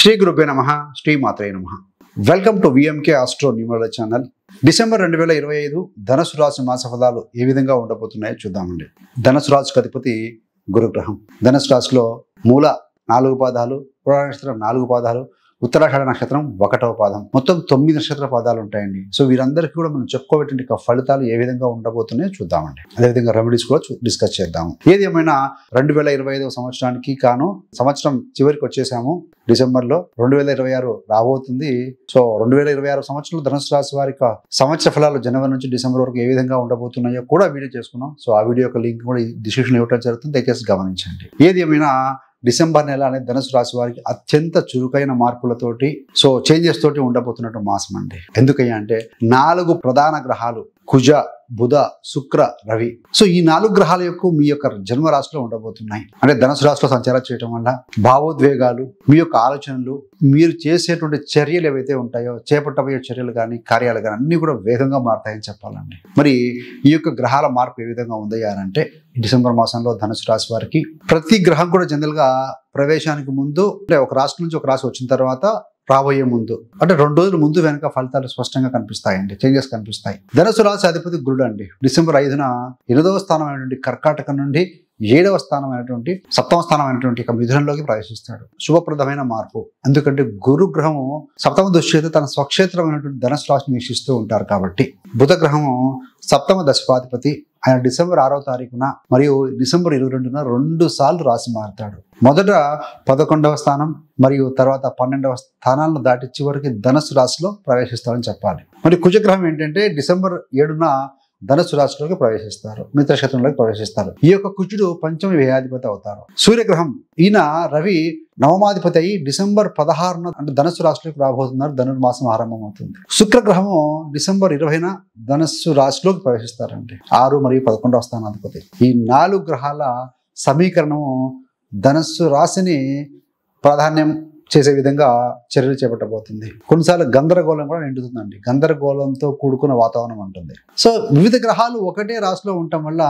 శ్రీ గురుభ్యో నమః శ్రీ మాత్రే నమః. Welcome to VMK astro numerology channel. December 2025 ధనుసు రాశి మాస ఫలాలు ఏ విధంగా ఉండబోతున్నాయో చూద్దామండి. ధనుసు రాశికి అధిపతి గురుగ్రహం. ధనుసు రాశిలో మూల 4 పాదాలు, పురాణ నక్షత్రం 4 పాదాలు, ఉత్తరాషాఢ నక్షత్రం 1వ పాదం, మొత్తం 9 నక్షత్ర పాదాలు ఉంటాయండి. సో వీరందరికీ కూడా మనం చెప్పుకోబెట్టిన ఫలితాలు ఏ విధంగా ఉండబోతున్నాయో చూద్దామండి. అదేవిధంగా రెమెడీస్ కూడా డిస్కస్ చేద్దాము. ఏది ఏమైనా 2025 సంవత్సరానికి కాను సంవత్సరం చివరికి వచ్చేసాము. డిసెంబర్లో 2026 రాబోతుంది. సో 2026 సంవత్సరంలో ధనుసు రాశి వారి సంవత్సర ఫలాలు జనవరి నుంచి డిసెంబర్ వరకు ఏ విధంగా ఉండబోతున్నాయో కూడా వీడియో చేసుకున్నాం. సో ఆ వీడియో యొక్క లింక్ కూడా డిస్క్రిప్షన్ ఇవ్వడం జరుగుతుంది, దయచేసి గమనించండి. ఏది ఏమైనా డిసెంబర్ నెల అనేది ధనుసు రాశి వారికి అత్యంత చురుకైన మార్పులతోటి చేంజెస్ తోటి ఉండబోతున్నట్టు మాసం అండి. ఎందుకయ్యా అంటే 4 ప్రధాన గ్రహాలు కుజ, బుధ, శుక్ర, రవి. సో ఈ 4 గ్రహాల యొక్క మీ యొక్క జన్మ రాశిలో ఉండబోతున్నాయి. అంటే ధనుసు రాశిలో సంచారం చేయడం వల్ల భావోద్వేగాలు, మీ యొక్క ఆలోచనలు, మీరు చేసేటువంటి చర్యలు ఏవైతే ఉంటాయో, చేపట్టబోయే చర్యలు కానీ కార్యాలు కానీ అన్ని కూడా వేగంగా మారుతాయని చెప్పాలండి. మరి ఈ యొక్క గ్రహాల మార్పు ఏ విధంగా ఉందయ్యారంటే డిసెంబర్ మాసంలో ధనుసు రాశి వారికి ప్రతి గ్రహం కూడా జనరల్ గా ప్రవేశానికి ముందు అంటే ఒక రాశి నుంచి ఒక రాశి వచ్చిన తర్వాత రాబోయే ముందు అంటే 2 రోజుల ముందు వెనక ఫలితాలు స్పష్టంగా కనిపిస్తాయండి, చేంజెస్ కనిపిస్తాయి. ధనుసు రాశి అధిపతి గురుడు అండి. డిసెంబర్ 5న 8వ స్థానం అయినటువంటి కర్కాటకం నుండి 7వ స్థానం అయినటువంటి 7వ స్థానం అయినటువంటి మిథునంలోకి ప్రవేశిస్తాడు. శుభప్రదమైన మార్పు. ఎందుకంటే గురు గ్రహము 7వ దృష్టి తన స్వక్షేత్రమైనటువంటి ధనుసు రాశిని వీక్షిస్తూ ఉంటారు కాబట్టి. బుధ గ్రహము 7వ దశమాధిపతి. ఆయన డిసెంబర్ 6వ తారీఖున మరియు డిసెంబర్ 22న 2 సార్లు రాశి మారుతాడు. మొదట 11వ స్థానం మరియు తర్వాత 12వ స్థానాలను దాటి చివరికి ధనుసు రాశిలో ప్రవేశిస్తారని చెప్పాలి. మరి కుజగ్రహం ఏంటంటే డిసెంబర్ 7న ధనుసు రాశిలోకి ప్రవేశిస్తారు, మిత్రక్షేత్రంలోకి ప్రవేశిస్తారు. ఈ యొక్క కుజుడు పంచమ వ్యయాధిపతి అవుతారు. సూర్యగ్రహం ఈయన రవి నవమాధిపతి అయి డిసెంబర్ 16న అంటే ధనుసు రాశిలోకి రాబోతున్నారు. ధనుర్మాసం ఆరంభం అవుతుంది. శుక్రగ్రహము డిసెంబర్ 20న ధనుసు రాశిలోకి ప్రవేశిస్తారండి. 6 మరియు 11వ స్థానాధిపతి. ఈ 4 గ్రహాల సమీకరణము ధనుస్సు రాశిని ప్రాధాన్యం చేసే విధంగా చర్యలు చేపట్టబోతుంది. కొన్నిసార్లు గందరగోళం కూడా నిండుతుందండి. గందరగోళంతో కూడుకున్న వాతావరణం ఉంటుంది. సో వివిధ గ్రహాలు ఒకటే రాశిలో ఉండటం వల్ల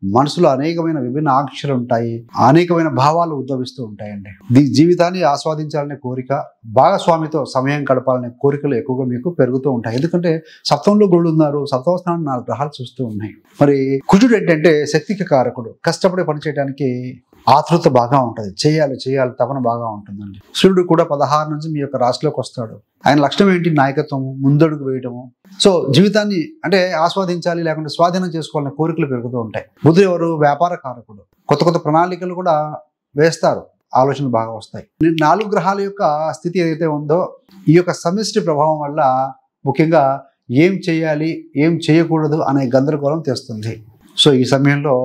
మనసులో అనేకమైన విభిన్న ఆంక్షలు ఉంటాయి, అనేకమైన భావాలు ఉద్భవిస్తూ ఉంటాయండి. జీవితాన్ని ఆస్వాదించాలనే కోరిక, భాగస్వామితో సమయం గడపాలనే కోరికలు ఎక్కువగా మీకు పెరుగుతూ ఉంటాయి. ఎందుకంటే సప్తమంలో గురుడు ఉన్నారు, 7వ స్థానం 4 గ్రహాలు చూస్తూ ఉన్నాయి. మరి కుజుడు ఏంటంటే శక్తికి కారకుడు. కష్టపడి పనిచేయడానికి ఆతృత బాగా ఉంటుంది, చేయాలి తపన బాగా ఉంటుందండి. సూర్యుడు కూడా 16 నుంచి మీ యొక్క రాశిలోకి వస్తాడు. ఆయన లక్ష్యం ఏంటి? నాయకత్వము, ముందడుగు వేయటము. సో జీవితాన్ని అంటే ఆస్వాదించాలి, లేకుంటే స్వాధీనం చేసుకోవాలనే కోరికలు పెరుగుతూ ఉంటాయి. బుధుడు ఎవరు? వ్యాపార కారకుడు. కొత్త ప్రణాళికలు కూడా వేస్తారు, ఆలోచనలు బాగా వస్తాయి. 4 గ్రహాల యొక్క స్థితి ఏదైతే ఉందో ఈ యొక్క సమిష్టి ప్రభావం వల్ల ముఖ్యంగా ఏం చేయాలి, ఏం చేయకూడదు అనే గందరగోళం తెస్తుంది. సో ఈ సమయంలో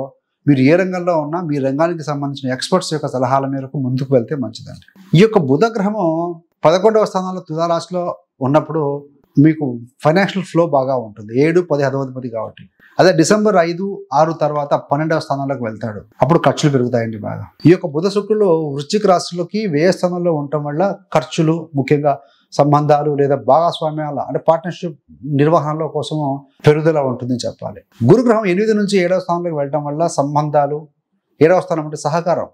మీరు ఏ రంగంలో ఉన్నా మీ రంగానికి సంబంధించిన ఎక్స్పర్ట్స్ యొక్క సలహాల మేరకు ముందుకు వెళ్తే మంచిదండి. ఈ యొక్క బుధ గ్రహము 11వ స్థానంలో తులా రాశిలో ఉన్నప్పుడు మీకు ఫైనాన్షియల్ ఫ్లో బాగా ఉంటుంది. 7, 10 అధిపతి కాబట్టి. అదే డిసెంబర్ 5, 6 తర్వాత 12వ స్థానంలోకి వెళ్తాడు. అప్పుడు ఖర్చులు పెరుగుతాయండి బాగా. ఈ యొక్క బుధ శుక్రులు వృశ్చిక రాశిలోకి వ్యయ స్థానంలో ఉండటం వల్ల ఖర్చులు, ముఖ్యంగా సంబంధాలు లేదా భాగస్వామ్యాల అంటే పార్ట్నర్షిప్ నిర్వహణలో కోసము పెరుగుదల ఉంటుందని చెప్పాలి. గురుగ్రహం 8 నుంచి 7వ స్థానంలోకి వెళ్ళడం వల్ల సంబంధాలు, 7వ స్థానం అంటే సహకారం,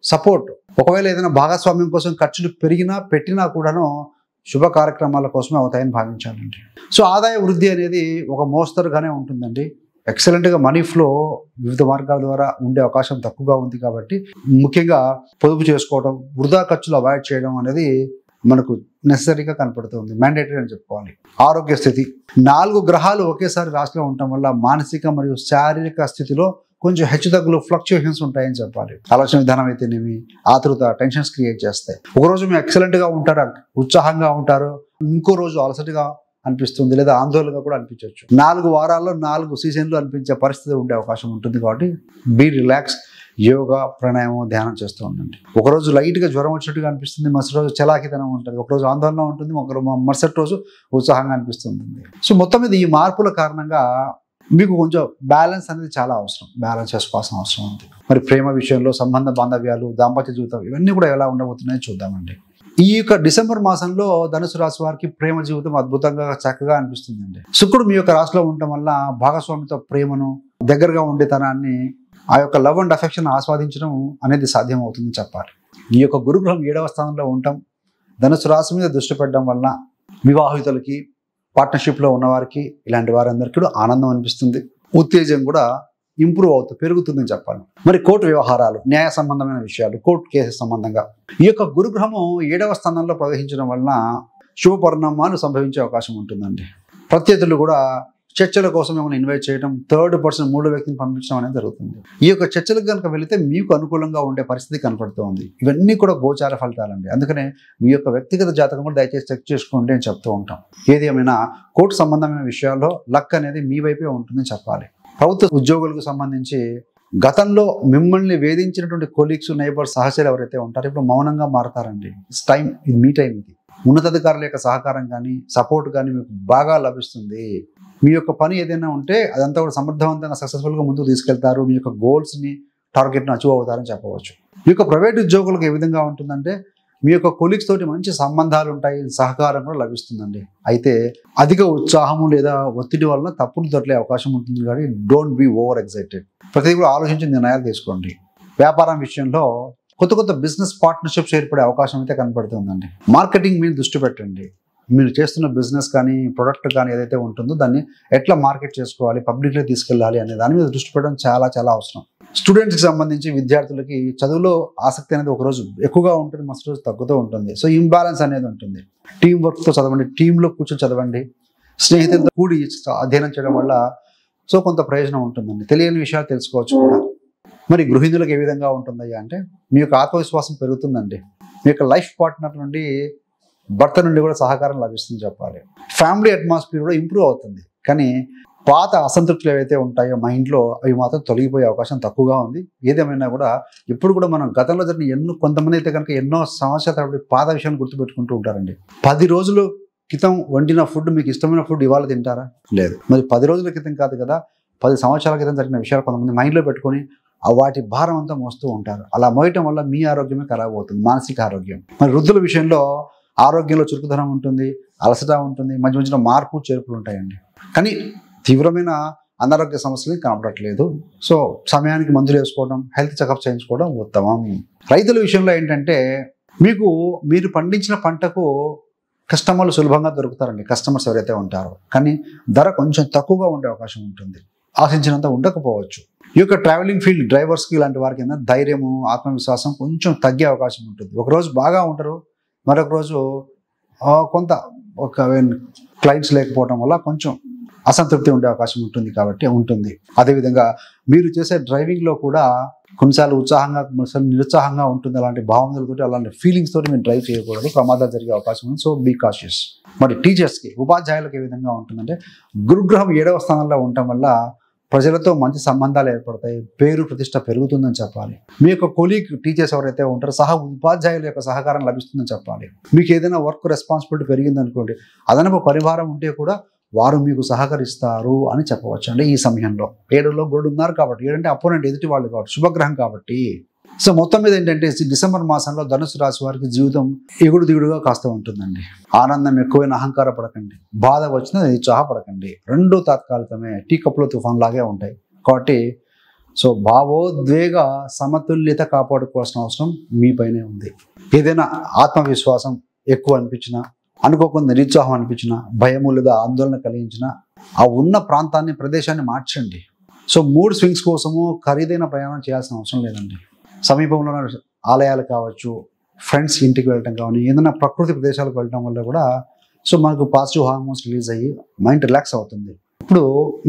సపోర్ట్. ఒకవేళ ఏదైనా భాగస్వామ్యం కోసం ఖర్చులు పెట్టినా కూడాను శుభ కార్యక్రమాల కోసమే అవుతాయని భావించాలండి. సో ఆదాయ వృద్ధి అనేది ఒక మోస్తరుగానే ఉంటుందండి. ఎక్సలెంట్గా మనీ ఫ్లో వివిధ మార్గాల ద్వారా ఉండే అవకాశం తక్కువగా ఉంది కాబట్టి ముఖ్యంగా పొదుపు చేసుకోవడం, వృధా ఖర్చులు అవాయిడ్ చేయడం అనేది మనకు నెసరీగా కనపడుతుంది, మ్యాండేటరీ అని చెప్పుకోవాలి. ఆరోగ్య స్థితి 4 గ్రహాలు ఒకేసారి రాశిలో ఉండటం వల్ల మానసిక మరియు శారీరక స్థితిలో కొంచెం హెచ్చుతగ్గులు, ఫ్లక్చుయేషన్స్ ఉంటాయని చెప్పాలి. ఆలోచన విధానం అయితేనేమి, ఆతృత, టెన్షన్స్ క్రియేట్ చేస్తాయి. ఒకరోజు మీరు ఎక్సలెంట్గా ఉంటారు, ఉత్సాహంగా ఉంటారు, ఇంకో రోజు అలసటగా అనిపిస్తుంది లేదా ఆందోళనగా కూడా అనిపించవచ్చు. 4 వారాల్లో 4 సీజన్లు అనిపించే పరిస్థితి ఉండే అవకాశం ఉంటుంది. కాబట్టి బీ రిలాక్స్, యోగా, ప్రాణాయామం, ధ్యానం చేస్తూ ఉండండి. ఒకరోజు లైట్గా జ్వరం వచ్చినట్టుగా అనిపిస్తుంది, మరుసటి రోజు చలాకితనం ఉంటుంది, ఒకరోజు ఆందోళన ఉంటుంది, మరుసటి రోజు ఉత్సాహంగా అనిపిస్తుంది. సో మొత్తం మీద ఈ మార్పుల కారణంగా మీకు కొంచెం బ్యాలెన్స్ అనేది చాలా అవసరం, బ్యాలెన్స్ చేసుకోవాల్సిన అవసరం ఉంది. మరి ప్రేమ విషయంలో సంబంధ బాంధవ్యాలు, దాంపత్య జీవితం ఇవన్నీ కూడా ఎలా ఉండబోతున్నాయో చూద్దామండి. ఈ యొక్క డిసెంబర్ మాసంలో ధనుసు రాశి వారికి ప్రేమ జీవితం అద్భుతంగా చక్కగా అనిపిస్తుందండి. శుక్రుడు మీ యొక్క రాశిలో ఉండటం వల్ల భాగస్వామితో ప్రేమను, దగ్గరగా ఉండేతనాన్ని, ఆ యొక్క లవ్ అండ్ అఫెక్షన్ ఆస్వాదించడం అనేది సాధ్యం అవుతుందని చెప్పాలి. ఈ యొక్క గురుగ్రహం 7వ స్థానంలో ఉండటం ధనుసు రాశి మీద దృష్టి పెట్టడం వలన వివాహితులకి, పార్ట్నర్షిప్లో ఉన్నవారికి, ఇలాంటి వారందరికీ కూడా ఆనందం అనిపిస్తుంది. ఉత్తేజం కూడా ఇంప్రూవ్ అవుతూ పెరుగుతుందని చెప్పాలి. మరి కోర్టు వ్యవహారాలు, న్యాయ సంబంధమైన విషయాలు, కోర్టు కేసు సంబంధంగా ఈ యొక్క గురుగ్రహము 7వ స్థానంలో ప్రవహించడం వలన శుభ పరిణామాలు సంభవించే అవకాశం ఉంటుందండి. ప్రత్యర్థులు కూడా చర్చల కోసం ఏమైనా ఇన్వైట్ చేయడం, థర్డ్ పర్సన్, మూడో వ్యక్తిని పంపించడం అనేది జరుగుతుంది. ఈ యొక్క చర్చలకు కనుక వెళితే మీకు అనుకూలంగా ఉండే పరిస్థితి కనపడుతూ ఉంది. ఇవన్నీ కూడా గోచార ఫలితాలండి. అందుకనే మీ యొక్క వ్యక్తిగత జాతకం కూడా దయచేసి చెక్ చేసుకోండి అని చెప్తూ ఉంటాం. ఏది ఏమైనా కోర్టు సంబంధమైన విషయాల్లో లక్ అనేది మీ వైపే ఉంటుందని చెప్పాలి. ప్రభుత్వ ఉద్యోగులకు సంబంధించి గతంలో మిమ్మల్ని వేధించినటువంటి కొలీగ్స్, నైబర్స్, సహచరులు ఎవరైతే ఉంటారో ఇప్పుడు మౌనంగా మారతారండి. ఇట్స్ టైం, ఇది మీ టైం. ఇది ఉన్నతాధికారుల యొక్క సహకారం కానీ, సపోర్ట్ కానీ మీకు బాగా లభిస్తుంది. మీ యొక్క పని ఏదైనా ఉంటే అదంతా కూడా సమర్థవంతంగా, సక్సెస్ఫుల్గా ముందుకు తీసుకెళ్తారు. మీ యొక్క గోల్స్ని, టార్గెట్ని అచీవ్ అవుతారని చెప్పవచ్చు. మీ యొక్క ప్రైవేట్ ఉద్యోగులకు ఏ విధంగా ఉంటుందంటే మీ యొక్క కొలీగ్స్ తోటి మంచి సంబంధాలు ఉంటాయి, సహకారం కూడా లభిస్తుందండి. అయితే అధిక ఉత్సాహము లేదా ఒత్తిడి వలన తప్పులు దొరికే అవకాశం ఉంటుంది. కానీ డోంట్ బీ ఓవర్ ఎక్సైటెడ్. ప్రతిదీ కూడా ఆలోచించి నిర్ణయాలు తీసుకోండి. వ్యాపారం విషయంలో కొత్త కొత్త బిజినెస్ పార్ట్నర్షిప్స్ ఏర్పడే అవకాశం అయితే కనపడుతుందండి. మార్కెటింగ్ మీద దృష్టి పెట్టండి. మీరు చేస్తున్న బిజినెస్ కానీ, ప్రొడక్ట్ కానీ ఏదైతే ఉంటుందో దాన్ని ఎట్లా మార్కెట్ చేసుకోవాలి, పబ్లిక్లో తీసుకెళ్ళాలి అనే దాని మీద దృష్టి పెట్టడం చాలా చాలా అవసరం. స్టూడెంట్స్కి సంబంధించి విద్యార్థులకి చదువులో ఆసక్తి అనేది ఒకరోజు ఎక్కువగా ఉంటుంది, మరొక రోజు తగ్గుతూ ఉంటుంది. సో ఇంబ్యాలెన్స్ అనేది ఉంటుంది. టీం వర్క్తో చదవండి, టీంలో కూర్చొని చదవండి, స్నేహితులతో కూడి అధ్యయనం చేయడం వల్ల సో కొంత ప్రయోజనం ఉంటుందండి. తెలియని విషయాలు తెలుసుకోవచ్చు కూడా. మరి గృహిణులకు ఏ విధంగా ఉంటుందయ్యా అంటే మీ యొక్క ఆత్మవిశ్వాసం పెరుగుతుందండి. మీ యొక్క లైఫ్ పార్ట్నర్ నుండి, భర్త నుండి కూడా సహకారం లభిస్తుంది చెప్పాలి. ఫ్యామిలీ అట్మాస్ఫియర్ కూడా ఇంప్రూవ్ అవుతుంది. కానీ పాత అసంతృప్తులు ఏవైతే ఉంటాయో మైండ్లో అవి మాత్రం తొలగిపోయే అవకాశం తక్కువగా ఉంది. ఏదేమైనా కూడా ఇప్పుడు కూడా మనం గతంలో జరిగిన కొంతమంది అయితే కనుక ఎన్నో సంవత్సరాల తరబడి పాత విషయాన్ని గుర్తుపెట్టుకుంటూ ఉంటారండి. 10 రోజుల క్రితం వండిన ఫుడ్ మీకు ఇష్టమైన ఫుడ్ ఇవాళ తింటారా? లేదు. మరి 10 రోజుల క్రితం కాదు కదా, 10 సంవత్సరాల క్రితం జరిగిన విషయాలు కొంతమంది మైండ్లో పెట్టుకొని వాటి భారం అంతా మోస్తూ ఉంటారు. అలా మోయటం వల్ల మీ ఆరోగ్యమే ఖరాబ్ అవుతుంది, మానసిక ఆరోగ్యం. మరి వృద్ధుల విషయంలో ఆరోగ్యంలో చురుకుదనం ఉంటుంది, అలసట ఉంటుంది, మధ్య మధ్యలో మార్పు చేర్పులు ఉంటాయండి. కానీ తీవ్రమైన అనారోగ్య సమస్యలు కనపడట్లేదు. సో సమయానికి మందులు వేసుకోవడం, హెల్త్ చెకప్ చేయించుకోవడం ఉత్తమం. రైతుల విషయంలో ఏంటంటే మీరు పండించిన పంటకు కస్టమర్లు సులభంగా దొరుకుతారండి, కస్టమర్స్ ఎవరైతే ఉంటారో. కానీ ధర కొంచెం తక్కువగా ఉండే అవకాశం ఉంటుంది, ఆశించినంత ఉండకపోవచ్చు. ఈ యొక్క ట్రావెలింగ్ ఫీల్డ్ డ్రైవర్స్కి ఇలాంటి వారికి ధైర్యము, ఆత్మవిశ్వాసం కొంచెం తగ్గే అవకాశం ఉంటుంది. ఒకరోజు బాగా ఉంటారు, మరొక రోజు కొంత క్లయింట్స్ లేకపోవడం వల్ల కొంచెం అసంతృప్తి ఉండే అవకాశం ఉంటుంది. అదేవిధంగా మీరు చేసే డ్రైవింగ్లో కూడా కొన్నిసార్లు ఉత్సాహంగా, కొన్నిసార్లు నిరుత్సాహంగా ఉంటుంది. అలాంటి భావనలతో, అలాంటి ఫీలింగ్స్ తోటి మీరు డ్రైవ్ చేయకూడదు, ప్రమాదాలు జరిగే అవకాశం ఉంది. So be cautious. మరి టీచర్స్కి, ఉపాధ్యాయులకు ఏ విధంగా ఉంటుందంటే గురుగ్రహం 7వ స్థానంలో ఉండటం వల్ల ప్రజలతో మంచి సంబంధాలు ఏర్పడతాయి, పేరు ప్రతిష్ట పెరుగుతుందని చెప్పాలి. మీ యొక్క కొలీగ్ టీచర్స్ ఎవరైతే ఉంటారో ఉపాధ్యాయుల యొక్క సహకారం లభిస్తుందని చెప్పాలి. మీకు ఏదైనా వర్క్ రెస్పాన్సిబిలిటీ పెరిగిందనుకోండి, అదనపు పరివారం ఉంటే కూడా వారు మీకు సహకరిస్తారు అని చెప్పవచ్చు అండి. ఈ సమయంలో 7లో గురుడు ఉన్నారు కాబట్టి, 7 అంటే అపోనెంట్, ఎదుటి వాళ్ళు కాబట్టి, శుభగ్రహం కాబట్టి. సో మొత్తం మీద ఏంటంటే డిసెంబర్ మాసంలో ధనుసు రాశి వారికి జీవితం ఎగుడు దిగుడుగా కాస్త ఉంటుందండి. ఆనందం ఎక్కువైన అహంకార పడకండి, బాధ వచ్చినా నిరుత్సాహపడకండి. రెండూ తాత్కాలికమే, టీ కప్పులో తుఫాన్ లాగే ఉంటాయి. కాబట్టి సో భావోద్వేగ సమతుల్యత కాపాడుకోవాల్సిన అవసరం మీపైనే ఉంది. ఏదైనా ఆత్మవిశ్వాసం ఎక్కువ అనిపించినా, అనుకోకుండా నిరుత్సాహం అనిపించినా, భయము లేదా ఆందోళన కలిగించినా ఆ ఉన్న ప్రాంతాన్ని, ప్రదేశాన్ని మార్చండి. సో మూడ్ స్వింగ్స్ కోసము ఖరీదైన ప్రయాణం చేయాల్సిన అవసరం లేదండి. సమీపంలో ఆలయాలు కావచ్చు, ఫ్రెండ్స్ ఇంటికి వెళ్ళటం కావాలి, ఏదైనా ప్రకృతి ప్రదేశాలకు వెళ్ళడం వల్ల కూడా సో మనకు పాజిటివ్ హార్మోన్స్ రిలీజ్ అయ్యి మైండ్ రిలాక్స్ అవుతుంది. ఇప్పుడు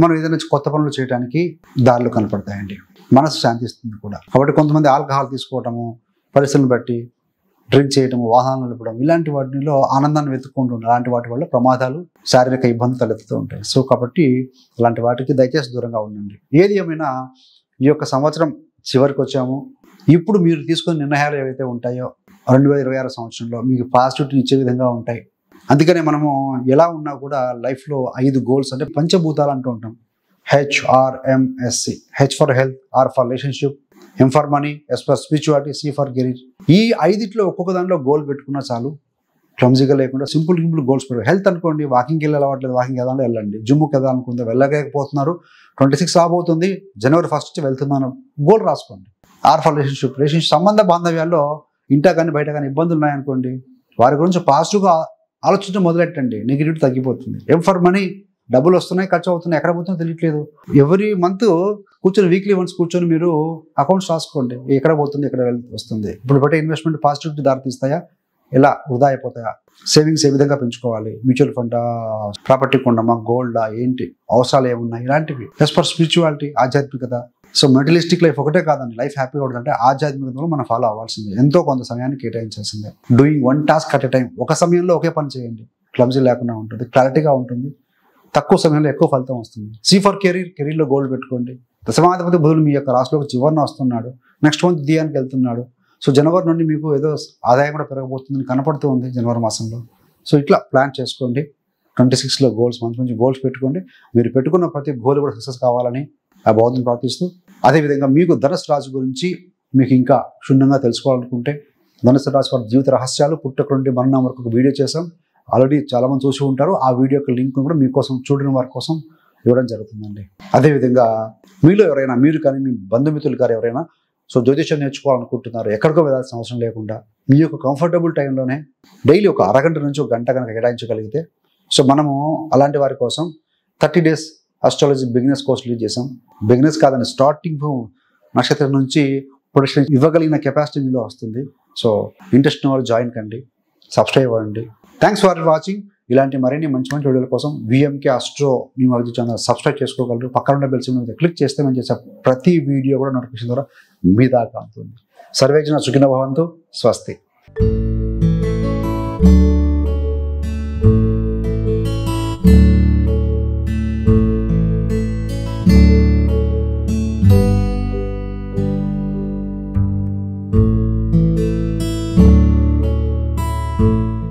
మనం ఏదైనా కొత్త పనులు చేయడానికి దారులు కనపడతాయండి, మనసు శాంతిస్తుంది కూడా. కాబట్టి కొంతమంది ఆల్కహాల్ తీసుకోవటము, పరిస్థితులను బట్టి డ్రింక్ చేయటము, వాహనాలు నడపడం, ఇలాంటి వాటిలో ఆనందాన్ని వెతుక్కుంటూ ఉంటారు. అలాంటి వాటి వల్ల ప్రమాదాలు, శారీరక ఇబ్బందులు తలెత్తుతూ ఉంటాయి. సో కాబట్టి అలాంటి వాటికి దయచేసి దూరంగా ఉండండి. ఏది ఏమైనా ఈ యొక్క సంవత్సరం చివరికి వచ్చాము. ఇప్పుడు మీరు తీసుకున్న నిర్ణయాలు ఏవైతే ఉంటాయో 2026 సంవత్సరంలో మీకు పాజిటివిటీ ఇచ్చే విధంగా ఉంటాయి. అందుకనే మనము ఎలా ఉన్నా కూడా లైఫ్లో 5 గోల్స్ అంటే పంచభూతాలు అంటూ ఉంటాం. HRMSC. H for health, R for relationship, M for money, S for spirituality, C for career. ఈ 5 ఒక్కొక్క దానిలో గోల్ పెట్టుకున్నా చాలు. క్లమ్జీగా లేకుండా సింపుల్ గోల్స్ పెట్టారు. హెల్త్ అనుకోండి, వాకింగ్కి వెళ్ళాలవట్లేదు, వాకింగ్ వెళ్దాంలో వెళ్ళండి. జిమ్కి వెళ్దామనుకుంటే వెళ్ళలేకపోతున్నారు, 26 రాబోతుంది, జనవరి 1 నుంచి వెళ్తున్నాను, గోల్ రాసుకోండి. R for relationship. సంబంధ బాంధవ్యాల్లో ఇంటా కానీ బయట కానీ ఇబ్బందులు ఉన్నాయనుకోండి, వారి గురించి పాజిటివ్గా ఆలోచించడం మొదలెట్టండి, నెగిటివ్ తగ్గిపోతుంది. ఎం ఫర్ మనీ, డబ్బులు వస్తున్నాయి, ఖర్చు అవుతున్నాయి, ఎక్కడ పోతుందో తెలియట్లేదు. ఎవ్రీ మంత్ కూర్చొని వీక్లీ వన్స్ కూర్చొని మీరు అకౌంట్స్ రాసుకోండి, ఎక్కడ పోతుంది, ఎక్కడ వస్తుంది, ఇప్పుడు పెట్టే ఇన్వెస్ట్మెంట్ పాజిటివిటీ దారితీస్తాయా, ఎలా వృధా అయిపోతాయా, సేవింగ్స్ ఏ విధంగా పెంచుకోవాలి, మ్యూచువల్ ఫండా, ప్రాపర్టీ కొండమా, గోల్డా, ఏంటి అవసరాలు ఏమున్నాయి, ఇలాంటివి. ఎస్ ఫర్ స్పిరిచువాలిటీ, ఆధ్యాత్మికత. సో మెటలిస్టిక్ లైఫ్ ఒకటే కాదండి, లైఫ్ హ్యాపీగా ఉండాలంటే ఆధ్యాత్మికతలో మనం ఫాలో అవ్వాల్సిందే, ఎంతో కొంత సమయాన్ని కేటాయించాల్సిందే. Doing one task at a time, ఒక సమయంలో ఒకే పని చేయండి, క్లమ్జీ లేకుండా ఉంటుంది, క్లారిటీగా ఉంటుంది, తక్కువ సమయంలో ఎక్కువ ఫలితం వస్తుంది. సి ఫర్ కెరీర్, కెరీర్లో గోల్ పెట్టుకోండి. దశమాధిపతి బుధుడు మీ యొక్క రాశిలోకి చివరిన వస్తున్నాడు, నెక్స్ట్ మంత్ దియానికి వెళ్తున్నాడు. సో జనవరి నుండి మీకు ఏదో ఆదాయం కూడా పెరగబోతుందని కనపడుతూ ఉంది జనవరి మాసంలో. సో ఇట్లా ప్లాన్ చేసుకోండి. 26లో గోల్స్, మంచి మంచి గోల్స్ పెట్టుకోండి. మీరు పెట్టుకున్న ప్రతి గోల్ కూడా సక్సెస్ కావాలని ఆ భగవంతుని ప్రార్థిస్తూ, అదేవిధంగా మీకు ధనుసు రాశి గురించి మీకు ఇంకా క్షుణ్ణంగా తెలుసుకోవాలనుకుంటే ధనుసు రాశి వారి జీవిత రహస్యాలు పుట్టుక నుండి మరణం వరకు ఒక వీడియో చేసాం. ఆల్రెడీ చాలామంది చూసి ఉంటారు. ఆ వీడియో యొక్క లింక్ కూడా మీకోసం, చూడని వారి కోసం ఇవ్వడం జరుగుతుందండి. అదేవిధంగా మీలో ఎవరైనా, మీరు కానీ మీ బంధుమిత్రులు కానీ ఎవరైనా సో జ్యోతిష్యం నేర్చుకోవాలనుకుంటున్నారు, ఎక్కడికో వెళ్ళాల్సిన అవసరం లేకుండా మీ యొక్క కంఫర్టబుల్ టైంలోనే డైలీ ఒక అరగంట నుంచి ఒక గంట కనుక కేటాయించగలిగితే, సో మనము అలాంటి వారి కోసం 30 days astrology beginners course lead చేసాం. బిగినర్స్ కాదని, స్టార్టింగ్ నక్షత్రం నుంచి ప్రొడక్షన్ ఇవ్వగలిగిన కెపాసిటీ మీలో వస్తుంది. సో ఇంట్రెస్ట్ వాళ్ళు జాయిన్ కండి, సబ్స్క్రైబ్ అవ్వండి. Thanks for watching. ఇలాంటి మరిన్ని మంచి మంచి వీడియోల కోసం VMK astro numerology channel subscribe చేసుకోగలరు. పక్కన ఉన్న బెల్ సింబల్ మీద క్లిక్ చేస్తే మేము చేసే ప్రతి వీడియో కూడా నోటిఫికేషన్ ద్వారా మీ దాకా అందుతుంది. సర్వేజన సుఖినో భవంతు. స్వస్తి.